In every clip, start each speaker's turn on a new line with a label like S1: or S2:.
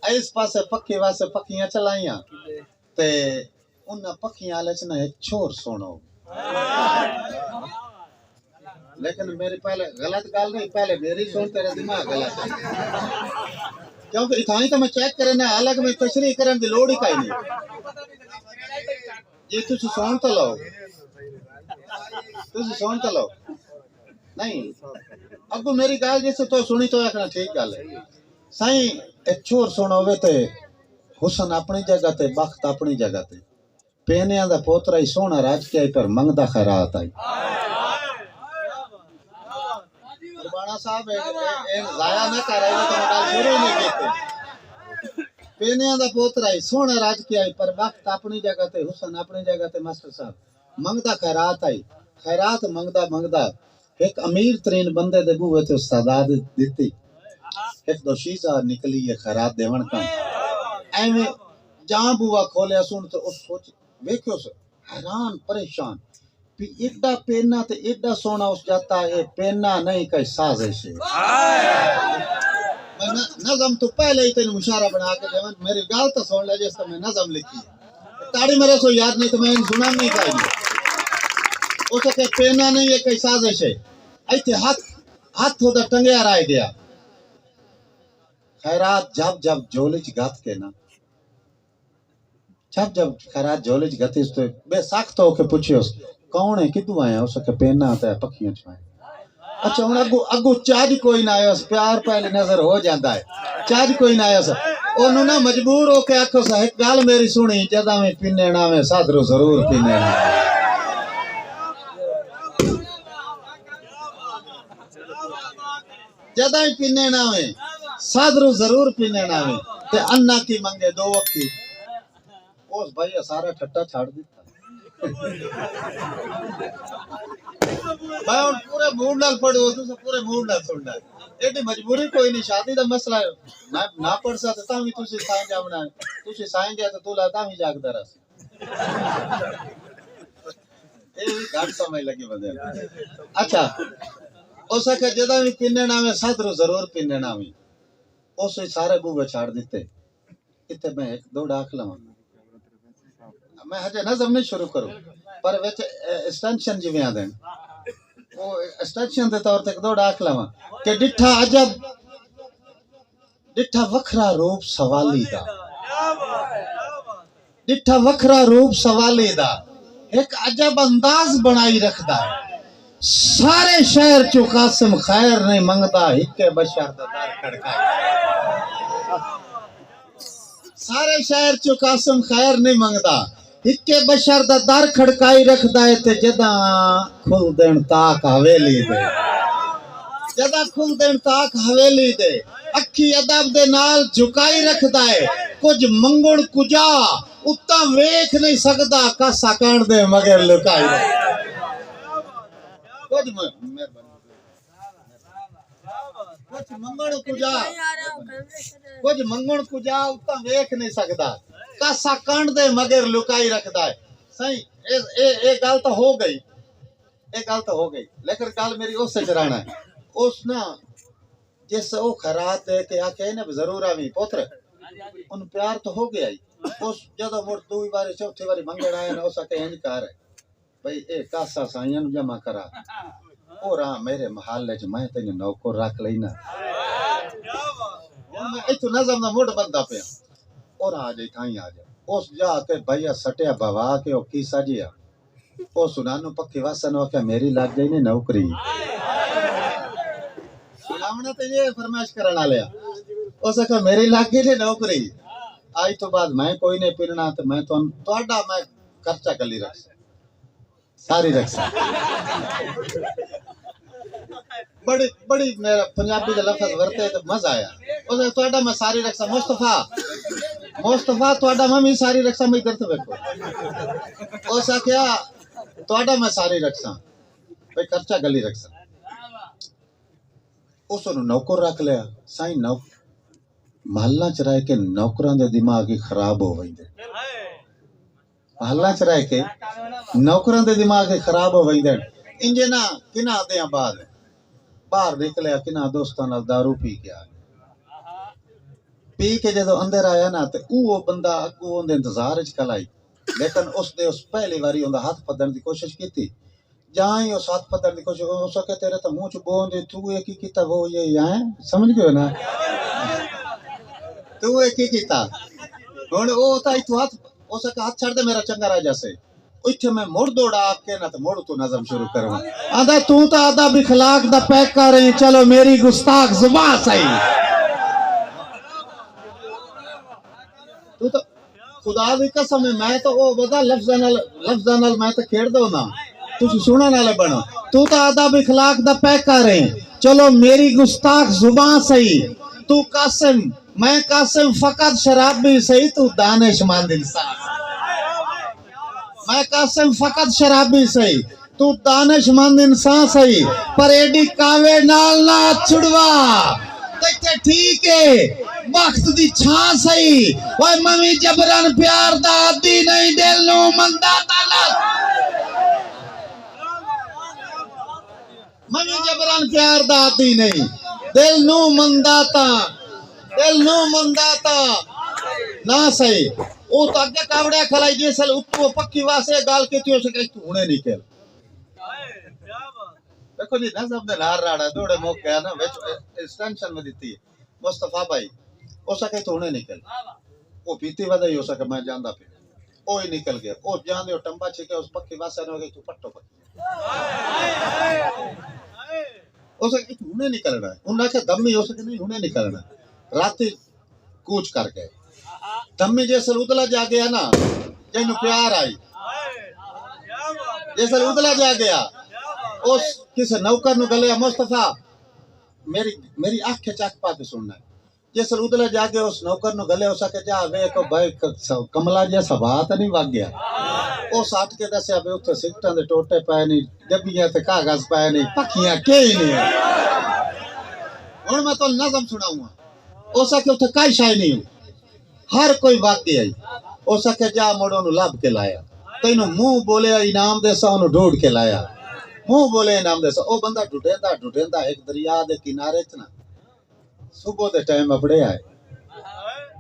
S1: इस पासे पक्की वासे पक्कियां चलाइया ते उन पक्कियां आले च ना एक छोर सुनो। लेकिन मेरी पहले गलत गल नहीं, पहले मेरी सुन, तेरा दिमाग गलत है। क्योंकि इथाई तो मैं चेक करे ना, अलग में तशरीह करने की लोड़ ही काई नहीं। जी तुसी सुन तो लो, तुसी सुन तो लो। नहीं अगो मेरी गल जिस तो सुनी तो आखना ठीक गल है। साईं एक छोर सुनोवे ते हुसन अपनी जगह ते, बख्त अपनी जगह ते। पेनिया दा पोतरा ही सोना राज के पर मंगदा खैरात आई। कुर्बाना साहब एक जाया ना कर रहे तो गल शुरू नहीं कीती। पेनिया दा पोतरा ही सोना राज के आई पर वक्त अपनी जगह ते, हुसन अपनी जगह ते। मास्टर साहब मंगदा खैरात आई, खैरात मंगदा मंगदा एक अमीर तरीन बंदे दे बूहे ते सदा दिती। एक दोशीजा निकली है खैरात देवन का। एवें जहां बुआ खोलिया सुन तो उस सोच देखो हैरान परेशान भी एडा पेना ते एडा सोना उस जाता है। पेना नहीं कई साजिश है। मैं नज़म तो पहले ही तेन मुशारा बना के देवन, मेरी गाल तो सुन ले जिस मैं नज़म लिखी है। ताड़ी मेरे को याद नहीं तो मैं सुना नहीं चाहिए। उसके पेना नहीं है कई साजिश है। ऐसे हाथ हाथ होता टंगया रह गया। खैरात जब जब जोलिच गत के ना, जब जब खैरात जोलिच गति तो बेसख्त होके पूछे उस कौन है कितु आया। उसके पेना आता है पखियां छुआए। अच्छा हूं अगू अगू चाज कोई ना आया, प्यार पहले नजर हो जाता है। चाज कोई ना आया ओनू ना मजबूर होके आखो सा एक गल मेरी सुनी, जदा में पीने ना में साधरो जरूर पीने ना। जदा ही पीने ना में साधरो जरूर पीने ना में ते अन्ना की मंगे दो वक्ती। उस भाई सारा ठट्टा छाड़ दिता। मैं पूरे मूड नाल पढ़ो तो पूरे मूड नाल सुनना। एडी मजबूरी कोई नहीं, शादी दा मसला है। मैं ना पढ़ सकता तां भी तुसी साईं जावना है। तुसी साईं गया तो तू लाता भी जागदा रस। ए भी घाट समय लगी बदल। अच्छा उसके जदा भी पीने ना में साधरो जरूर पीने ना में उस सारे बूबे छाड़ दिते। इतने मैं एक दो डाक लवा। मैं हजे नज़म नहीं शुरू करूं पर विच एक्सटेंशन जिवें आदे वो एक्सटेंशन दे तौर ते दो डाक लवा कि डिठा अजब डिठा वखरा रूप सवाली दा। डिठा वखरा रूप सवाली दा एक अजब अंदाज बनाई रखदा है। सारे शहर चो कासिम खैर नहीं मंगदा, हिके बशर दा दर खड़काई। सारे शहर चो कासिम खैर नहीं मंगदा, हिके बशर दा दर खड़काई रखदा है। ते जदा खुल देन ताक हवेली दे, जदा खुल देन ताक हवेली दे अखी अदब दे नाल झुकाई रखदा है। कुछ मंगण कुजा उत्ता वेख नहीं सकदा, कासा कांड दे मगर लुकाई रखदा। कुछ मंगण कुजा उत्ता वेख नहीं सकदा, कासा कांड दे मगर लुकाई रखदा है। सही ए गल तो हो गई, एक गल तो हो गई। लेकिन गल मेरी उससे चराना है। उस ना जिस वो खैरात दे के आके ना जरूर आवी पुत्र उन प्यार तो हो गया ही। उस जदों मुड़ दूई बारी चौथी बारी मंगण आए ना उसके इंज कर भाई ए कासा साईं जमा करा और मेरे महल च मैं तेन नौकर रख लेना। मैं इतु नज़म दा मुड़ बंदा पे और आ जाए थाई आ जा उस जाके भैया सटिया बवा के ओ की सजिया ओ सुनानु पक्की वासन हो क्या मेरी लग गई ने नौकरी। सुनावना तो ये फरमाइश करने वाले उस आखा मेरी लग गई ने नौकरी। आज तो बाद मैं कोई नहीं पीना तो मैं तोड़ा मैं खर्चा कली रख सारी रक्षा। बड़ी बड़ी मेरा पंजाबी का लफ्ज वरते तो मजा आया। उसे तोड़ा मैं सारी रक्षा मुस्तफा मुस्तफा तोड़ा मैं सारी रक्षा मैं इधर तो देखो उस क्या तोड़ा मैं सारी रक्षा भाई खर्चा गली रक्षा। उस नौकर रख लिया साईं नौ महल्ला च रह के नौकरां दे दिमाग ही खराब हो वेंदे। महल्ला च रह के नौकरां दे दिमाग ही खराब हो वेंदे। इंजे ना किना आदे बाद बाहर निकलिया किना दोस्तां नाल दारू पी के आ पी के जो अंदर आया ना तो वो बंदा अगू उनके इंतजार च कलाई, लेकिन उसने उस पहली बारी उनका हाथ पकड़ने की कोशिश की थी। जहाँ ही उस हाथ पकड़ने की कोशिश हो सके तेरे तो मुंह च बोल दे तू ये की किता वो ये यहाँ समझ गयो ना तू ये की किता हुन वो था तू हाथ हो सके हाथ छड़ दे मेरा चंगा राजा से उठे मैं मुड़ दौड़ा के ना तो मुड़ तू नज़म शुरू करवा आधा तू तो आधा बिखलाक दा पैक कर रहे चलो मेरी गुस्ताख जुबान सही तू तो खुदा दी कसम है मैं तो वो बदा लफ्ज़ां नाल मैं तो खेड़ दो ना तुझ सुनने वाले बनो तू तो आधा बिखलाक दा पैक कर रहे चलो मेरी गुस्ताख जुबान सही तू कासिम मैं कासिम फकत शराबी सही तू दानिशमंद इंसान मैं कासिम फकत शराबी सही तू दानिशमंद इंसान सही पर एडी कावे नाल ना छुड़वा ते ठीक है वक्त दी छां सही ओए मवी जबरन प्यार दा आदी नहीं दिल नु मंदा ताला मवी जबरन प्यार दा आदी नहीं दिल नु मंदाता ना सही ओ तो अगे कावड़िया खलाई जैसल उत्तो पक्की वासे गाल के त्यो से तू हुने निकल देखो जी नज़म दे लार राड़ा दौड़े मौके है ना विच एक्सटेंशन में दी मुस्तफा भाई ओ सके तो हुने निकल ओ पीती वदाई हो सके मैं जानदा पे ओ ही निकल गया ओ जान दे टंबा छिके उस पक्की वासे ने हो गई तू पट्टो पट्टी हो सके तू हुने निकलना उन्ना के दम्मी हो सके नहीं हुने निकलना राती कूच कर गए दम्मी जैसे उदला जा गया ना जैनु प्यार आई जैसे उदला जा गया उस किसी नौकर नु गले मुस्तफा मेरी आंख के चाक पा के सुनना जैसे उदला जाके उस नौकर नु गले हो सके जा वे को भाई कमला जैसा बात नहीं वग गया ओ साठ के दस अबे उथे सिगटां दे टोटे पाए नहीं डब्बियां ते कागज पाए नहीं पखियां के ही नहीं हुन मैं तो नज़म सुनाऊंगा ओ सके उथे काई शाय नहीं हर कोई वाकई आई ओ सके जा मोड़ो नु लाभ के लाया तैनू मुंह बोले इनाम दे सा ओनु ढूंढ के लाया मुंह बोले इनाम दे सा ओ बंदा ढूंढेंदा एक दरिया दे किनारे च ना सुबह दे टाइम अपड़े आए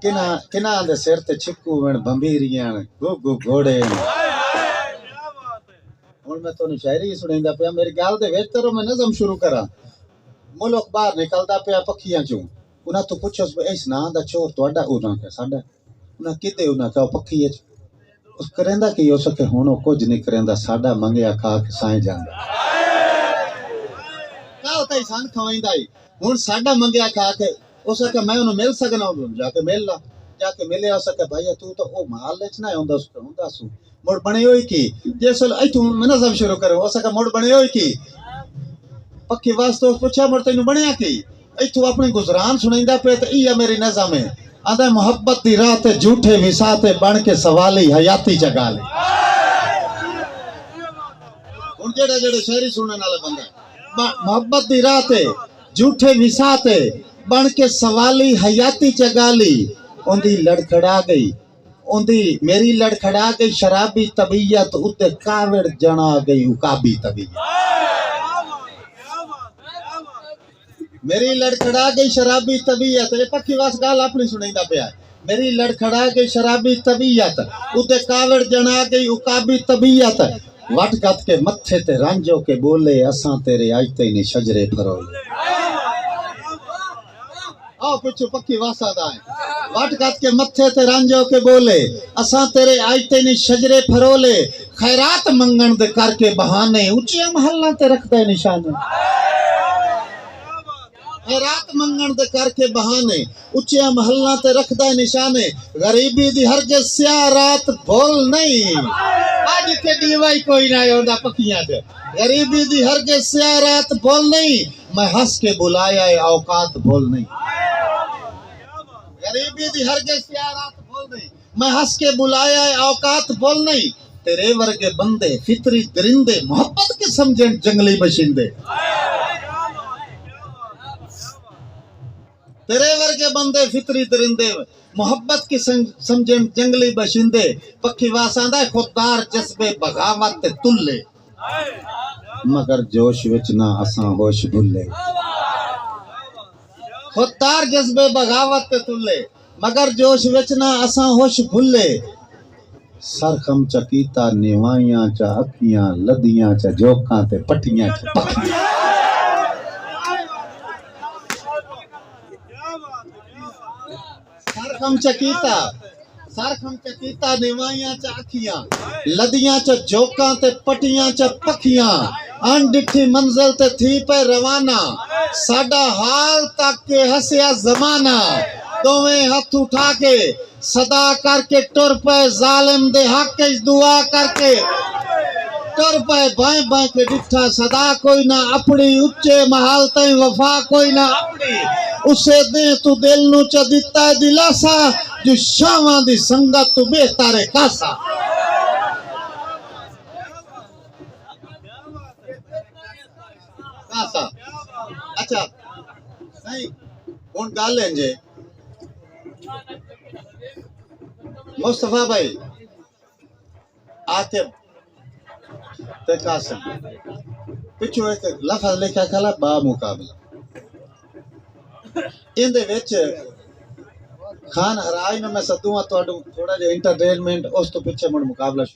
S1: किना दे सिर ते छिक्कू वन बंबीरियां गुगु घोड़े हुन मैं तोनु शायरी सुनांदा पिया मेरी गाल दे विच तेरो मैं नज़म शुरू करा मुल्क बाहर निकलदा पिया पखियां चों उना तो पूछस इस ना दा चोर तोड़ा उना के साडा उना किते उना का पखी उस करेंदा कि हो सके हुन कुछ नहीं करेंदा साडा मंगया खा के साए जांदा का होता इंसान खवाइंदा ही हुन साडा मंगया खा के हो सके मैं उन मिल सकना जाके मिल ला जाके मिले हो सके भाई तू तो ओ माल लेच ना हुंदा सु मोड़ बने होई की जैसल आई तू मैं नज़म शुरू करो हो सके मोड़ बने होई की पक्की वास्तव पूछा मोड़ तैनू बनया की तू अपनी गुजरान सुनाइंदा पे तो ई मेरी नज़म है आंदा मोहब्बत दी राह ते झूठे विसाते बन के सवाली हयाती जगा ले हुन जेड़े जेड़े शायरी सुनने वाला बंदा मोहब्बत दी राह ते झूठे विसाते बन के सवाली हयाती जगा ली ओंदी लड़खड़ा गई ओंदी मेरी लड़खड़ा गई शराबी तबीयत उते कावड़ जना गई उकाबी तबीयत मेरी लड़खड़ा गई शराबी तबीयत ये पक्की वास गाल अपनी सुनाइंदा पिया मेरी लड़खड़ा गई शराबी तबीयत उते कावड़ जना गई उकाबी तबीयत वट गत के मत्थे ते रांझो के बोले असां तेरे आयते ने शजरे फरोले आओ पिछू पक्की वासा दा वट गत के मत्थे ते रांझो के बोले असां तेरे आयते ने शजरे फरोले खैरात मंगण दे करके बहाने ऊंचे महल्ला ते रखदे निशाने खैरात मंगण दे करके बहाने उच्चिया महल्ला ते रखदा निशाने गरीबी दी हरगिज़ स्या रात भूल नहीं आज के दीवाई कोई ना होंदा पखियां ते गरीबी दी हरगिज़ स्या रात भूल नहीं मैं हंस के बुलाया है औकात भूल नहीं गरीबी दी हरगिज़ स्या रात भूल नहीं मैं हंस के बुलाया है औकात भूल नहीं तेरे वर्गे बंदे फितरी दरिंदे मोहब्बत के समझन जंगली बशिंदे तेरे वर्गे बंदे फितरी दरिंदे मोहब्बत की समझन जंगली बशिंदे पक्की वासांदा खुददार जज्बे बगावत ते तुल्ले मगर जोश विच ना असां होश भुल्ले खुददार जज्बे बगावत ते तुल्ले मगर जोश विच ना असां होश भुले सरखम चकीता निवाइयां चा अखियां लदियां चा जोकां ते पटियां च पखियां सरखम चकीता निवाइयां चा अखियां लदियां च जोकां ते पटियां च पखियां अनडिठी मंजिल ते थी पे रवाना साडा हाल तक के हसिया जमाना दोवें हथ उठा के सदा करके टुर पे जालिम दे हक च दुआ करके टुर पे बाएं बाएं के डिठा सदा कोई ना अपनी उच्चे महल तई वफा कोई ना अपनी उसे दे तू दिल नु च दिता दिलासा जो शावां दी संगत तू बेहतर है कासा कासा अच्छा नहीं हुन गल है जे मुस्तफा भाई आतिफ ते कासिम पिछू एक लफ्ज लिखा खला बा मुकाबला इंदे विच खान हराज में मैं सदूं थोड़ा जिहा इंटरटेनमेंट उस तो पीछे मुड़ मुकाबला